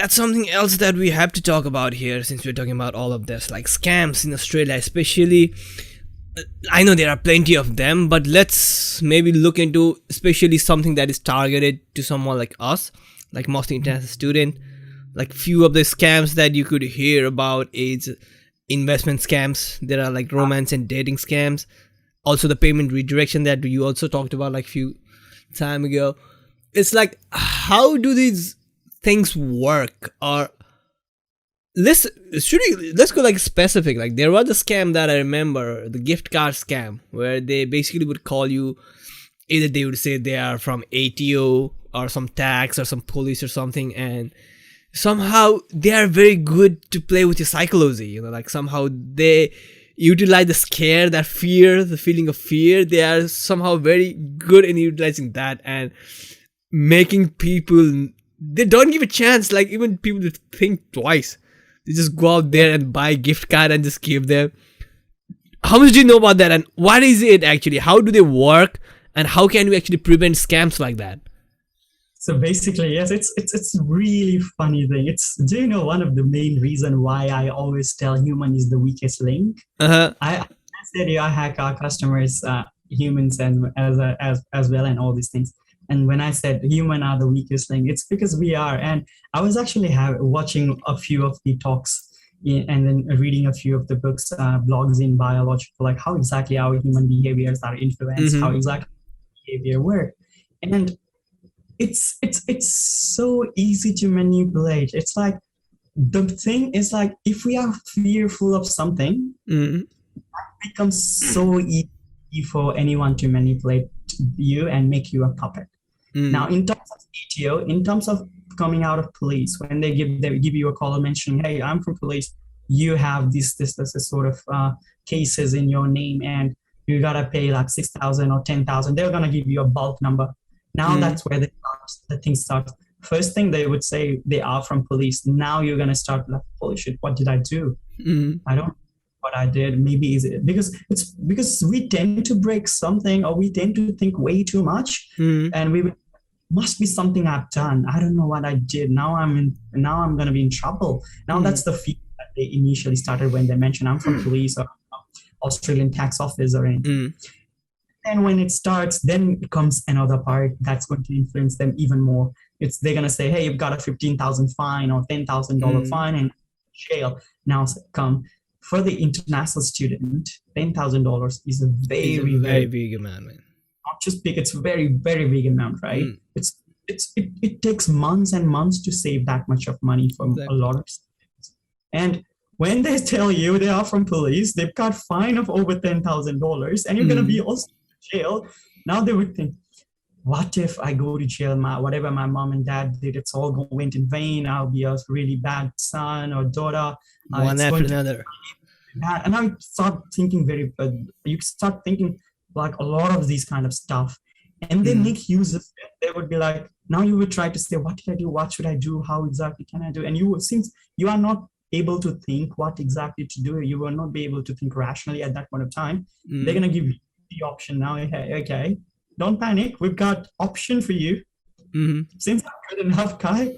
that's something else that we have to talk about here, since we're talking about all of this, like scams in Australia especially. I know there are plenty of them, but let's maybe look into especially something that is targeted to someone like us, like mostly international student. Like few of the scams that you could hear about is investment scams. There are like romance and dating scams. Also the payment redirection that you also talked about like few time ago. It's like, how do these things work? Or let's go like specific. Like there was a scam that I remember, the gift card scam, where they basically would call you. Either they would say they are from ATO or some tax or some police or something, and somehow they are very good to play with your psychology. Like somehow they utilize the scare, that fear, the feeling of fear. They are somehow very good in utilizing that and making people, they don't give a chance. Like even people that think twice, they just go out there and buy a gift card and just give them. How much do you know about that, and what is it actually? How do they work, and how can we actually prevent scams like that? So basically, yes, it's a really funny thing. Do you know one of the main reason why I always tell human is the weakest link? I said I hack our customers, humans, and as well, and all these things. And when I said human are the weakest link, it's because we are. And I was actually watching a few of the talks and then reading a few of the books, blogs in biological, like how exactly our human behaviors are influenced, how exactly behavior work. And it's so easy to manipulate. It's like, the thing is like, if we are fearful of something, it becomes so easy for anyone to manipulate you and make you a puppet. Now, in terms of ATO, in terms of coming out of police, when they give you a call mentioning, hey, I'm from police, you have this sort of cases in your name, and you gotta pay like 6,000 or 10,000. They're gonna give you a bulk number. Now that's where the thing starts. First thing they would say, they are from police. Now you're gonna start like, holy shit, what did I do? I don't know what I did. Maybe is it because we tend to break something, or we tend to think way too much, and we must be something I've done. I don't know what I did. Now I'm gonna be in trouble. Now that's the fear that they initially started when they mentioned I'm from police or Australian tax office or anything. And when it starts, then it comes another part that's going to influence them even more. They're gonna say, hey, you've got a 15,000 fine or $10,000 fine and jail. Now come for the international student, $10,000 is a very big amount, man. Not just big, it's a very, very big amount, right? It takes months and months to save that much of money from a lot of students. And when they tell you they are from police, they've got fine of over $10,000, and you're gonna be also in jail. Now they would think, what if I go to jail? Whatever my mom and dad did, it's all went in vain. I'll be a really bad son or daughter. One after another. And I start thinking you start thinking like a lot of these kind of stuff, and they make use of it. They would be like, now you would try to say, what did I do? What should I do? How exactly can I do? And since you are not able to think what exactly to do, you will not be able to think rationally at that point of time. They're going to give you the option now. Okay, don't panic. We've got option for you. Since I'm good enough, Kai,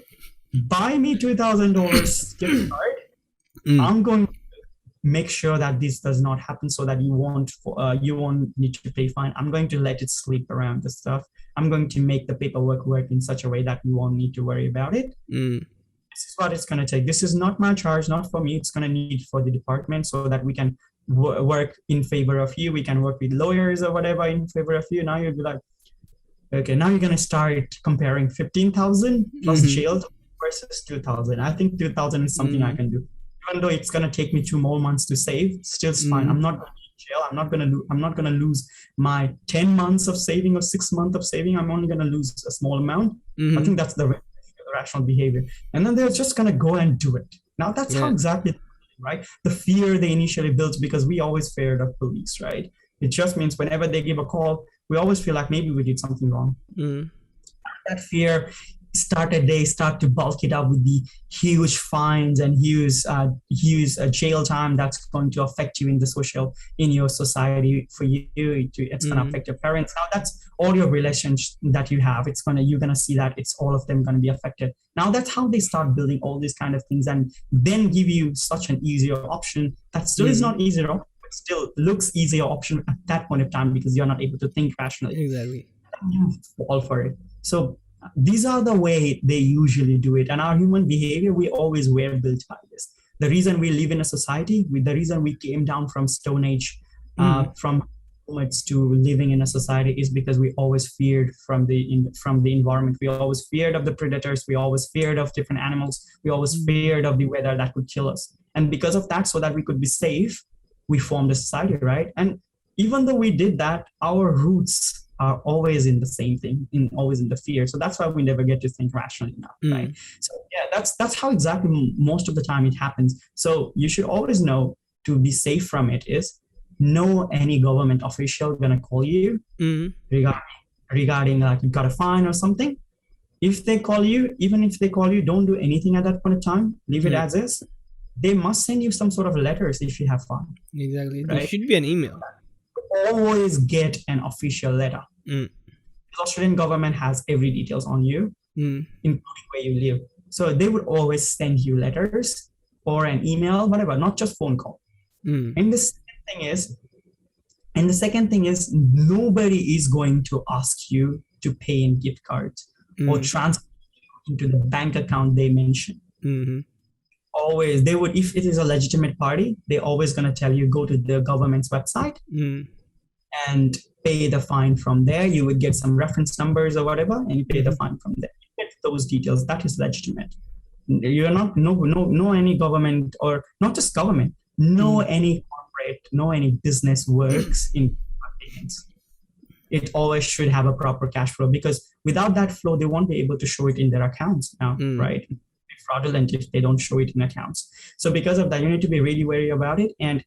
buy me $2,000 gift card. I'm going to make sure that this does not happen, so that you won't need to pay fine. I'm going to let it sleep around the stuff. I'm going to make the paperwork work in such a way that you won't need to worry about it. This is what it's going to take. This is not my charge, not for me. It's going to need for the department, so that we can work in favor of you. We can work with lawyers or whatever in favor of you. Now you'll be like, okay, now you're going to start comparing 15,000 plus jail versus 2,000. I think 2,000 is something I can do. Even though it's going to take me 2 more months to save, still it's fine. I'm not going to be in jail. I'm not going to lose my 10 months of saving or 6 months of saving. I'm only going to lose a small amount. I think that's the rational behavior. And then they're just going to go and do it. Now that's how exactly, right? The fear they initially built, because we always feared of police, right? It just means whenever they give a call, we always feel like maybe we did something wrong. That fear they start to bulk it up with the huge fines and huge jail time that's going to affect you in your society. For you, it's going to affect your parents. Now that's all your relations that you have. You're gonna see that it's all of them going to be affected. Now that's how they start building all these kind of things, and then give you such an easier option that still is not easier, but still looks easier option at that point of time, because you're not able to think rationally. Exactly. You fall for it. So these are the way they usually do it. And our human behavior, we always were built by this. The reason we live in a society, the reason we came down from Stone Age, from moments to living in a society, is because we always feared from the environment. We always feared of the predators. We always feared of different animals. We always feared of the weather that could kill us. And because of that, so that we could be safe, we formed a society, right? And even though we did that, our roots are always in the same thing, always in the fear. So that's why we never get to think rationally enough, right? So yeah, that's how exactly most of the time it happens. So you should always know, to be safe from it, is no any government official gonna call you regarding like you got a fine or something. If they call you, even if they call you, don't do anything at that point of time. Leave it as is. They must send you some sort of letters if you have fine. Exactly. Right? There should be an email. Always get an official letter. The Australian government has every details on you, including where you live. So they would always send you letters or an email, whatever, not just phone call. And the second thing is, nobody is going to ask you to pay in gift cards or transfer into the bank account they mention. Always, they would, if it is a legitimate party, they're always going to tell you, go to the government's website and pay the fine from there. You would get some reference numbers or whatever, and you pay the fine from there. You get those details. That is legitimate. You're not no any government, or not just government, no any corporate, no any business works in payments. It always should have a proper cash flow, because without that flow, they won't be able to show it in their accounts now, right? Fraudulent if they don't show it in accounts. So because of that, you need to be really wary about it. And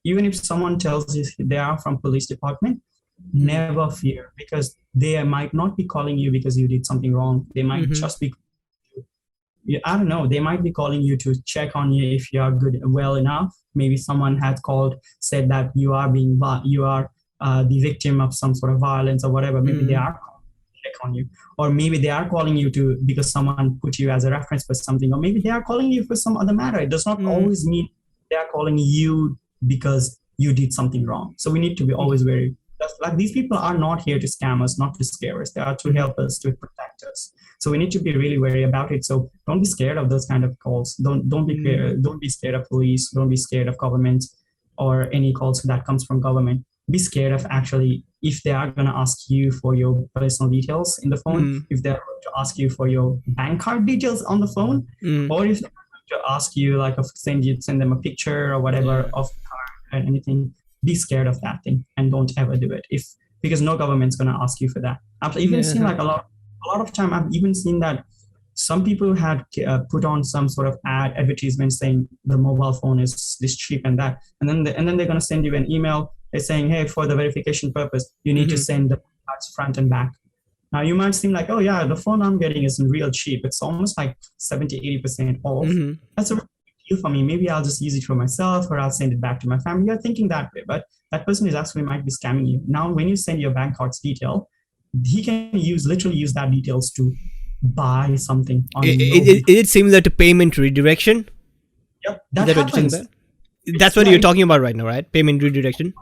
even if someone tells you they are from police department, never fear, because they might not be calling you because you did something wrong. They might just be, I don't know, they might be calling you to check on you if you are well enough. Maybe someone had called, said that you are the victim of some sort of violence or whatever. Maybe they are check on you, or maybe they are calling you to because someone put you as a reference for something, or maybe they are calling you for some other matter. It does not always mean they are calling you because you did something wrong. So we need to be always very, like, these people are not here to scam us, not to scare us. They are to help us, to protect us. So we need to be really wary about it. So don't be scared of those kind of calls. Don't be scared of police. Don't be scared of government or any calls that comes from government. Be scared of actually, if they are going to ask you for your personal details in the phone, if they're going to ask you for your bank card details on the phone, or if they're going to ask you, like, send them a picture or whatever of the card and anything, be scared of that thing and don't ever do it. Because no government's going to ask you for that. I've even seen, like, a lot of time, I've even seen that some people had put on some sort of advertisement saying the mobile phone is this cheap and that, and then they're going to send you an email. They're saying, hey, for the verification purpose, you need to send the cards front and back. Now, you might seem like, oh, yeah, the phone I'm getting isn't real cheap. It's almost like 70-80% off. That's a really good deal for me. Maybe I'll just use it for myself, or I'll send it back to my family. You're thinking that way, but that person is actually might be scamming you. Now, when you send your bank card's detail, he can literally use that details to buy something. Is it similar to payment redirection? Yep, that happens. That's what you're talking about right now, right? Payment redirection?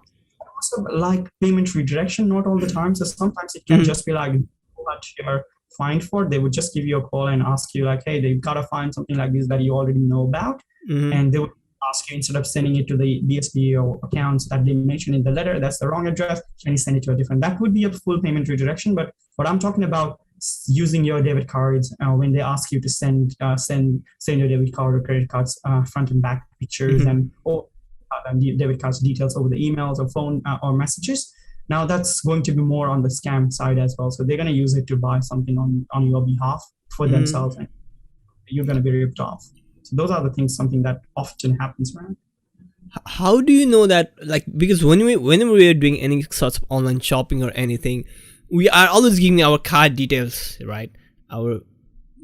Like payment redirection, not all the time. So sometimes it can just be like what you're fined for. They would just give you a call and ask you, like, hey, they've got to find something like this that you already know about. And they would ask you, instead of sending it to the BSB or accounts that they mentioned in the letter, that's the wrong address, can you send it to a different? That would be a full payment redirection. But what I'm talking about, using your debit cards when they ask you to send your debit card or credit cards front and back pictures and debit cards details over the emails or phone or messages. Now that's going to be more on the scam side as well. So they're going to use it to buy something on your behalf for themselves, and you're going to be ripped off. So those are the things, something that often happens, right? How do you know that? Like, because whenever we are doing any sorts of online shopping or anything, we are always giving our card details, right? Our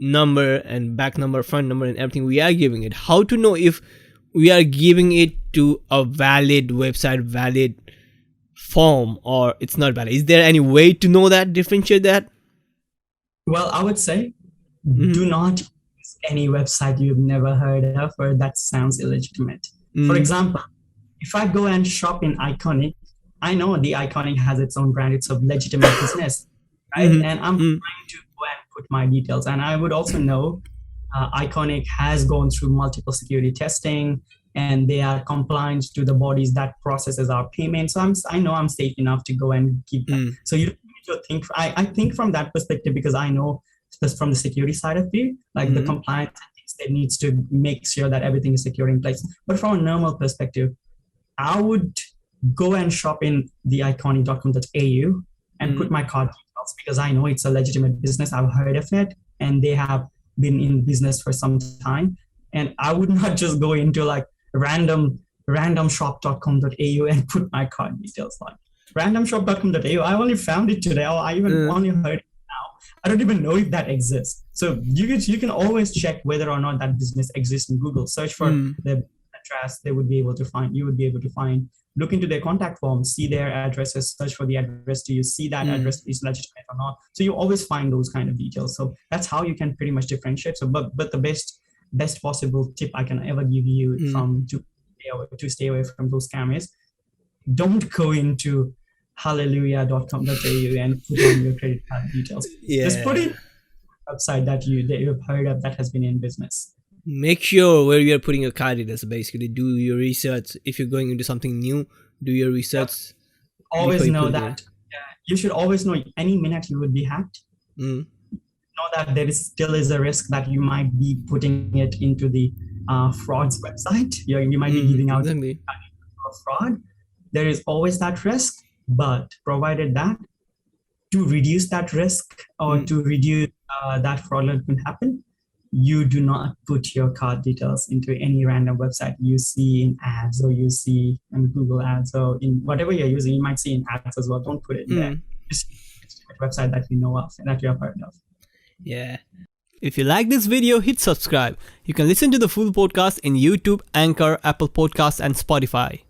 number and back number, front number, and everything we are giving it. How to know if we are giving it to a valid website, valid form, or it's not valid? Is there any way to know that, differentiate that? Well, I would say do not use any website you've never heard of or that sounds illegitimate. For example, if I go and shop in Iconic, I know the Iconic has its own brand, it's a legitimate business, right? And I'm trying to go and put my details. And I would also know Iconic has gone through multiple security testing and they are compliant to the bodies that processes our payment. So I know I'm safe enough to go and keep that. So you need to think, I think from that perspective, because I know from the security side of it, like the compliance things, that needs to make sure that everything is secure in place. But from a normal perspective, I would go and shop in the iconic.com.au and put my card details, because I know it's a legitimate business. I've heard of it and they have been in business for some time. And I would not just go into like randomshop.com.au and put my card details. Like randomshop.com.au, I only found it today, or I even only heard it now. I don't even know if that exists. So you can always check whether or not that business exists in Google. Search for the address, you would be able to find, look into their contact form, see their addresses, search for the address. Do you see that address is legitimate or not? So you always find those kind of details. So that's how you can pretty much differentiate. So but the best possible tip I can ever give you to stay away from those scams is don't go into hallelujah.com.au and put on your credit card details. Just put it website that you've heard of that has been in business. Make sure where you're putting your card details. Basically, do your research. If you're going into something new, do your research. Always know that. You should always know any minute you would be hacked. Know that there still is a risk that you might be putting it into the fraud's website. You might be giving out fraud. There is always that risk, but provided that to reduce that risk or to reduce that fraud can happen, you do not put your card details into any random website you see in ads, or you see in Google ads, or in whatever you're using. You might see in ads as well. Don't put it there. Just a website that you know of and that you have heard of. Yeah. If you like this video, hit subscribe. You can listen to the full podcast in YouTube, Anchor, Apple Podcasts, and Spotify.